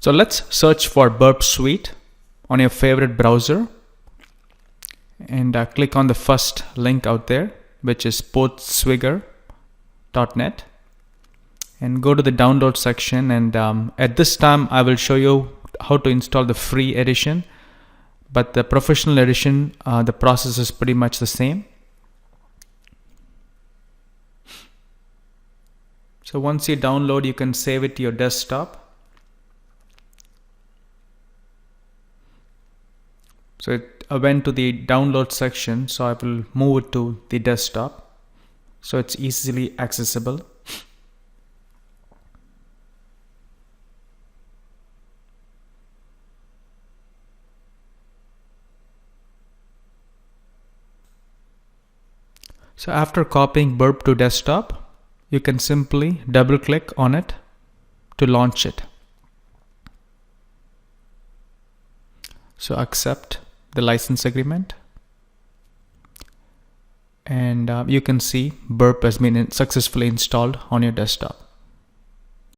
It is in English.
So let's search for Burp Suite on your favorite browser and click on the first link out there, which is portswigger.net, and go to the download section. And at this time I will show you how to install the free edition, but the professional edition, the process is pretty much the same. So once you download, you can save it to your desktop. So I went to the download section, so I will move it to the desktop so it's easily accessible. So after copying Burp to desktop, you can simply double click on it to launch it. So accept the license agreement, and you can see Burp has been successfully installed on your desktop.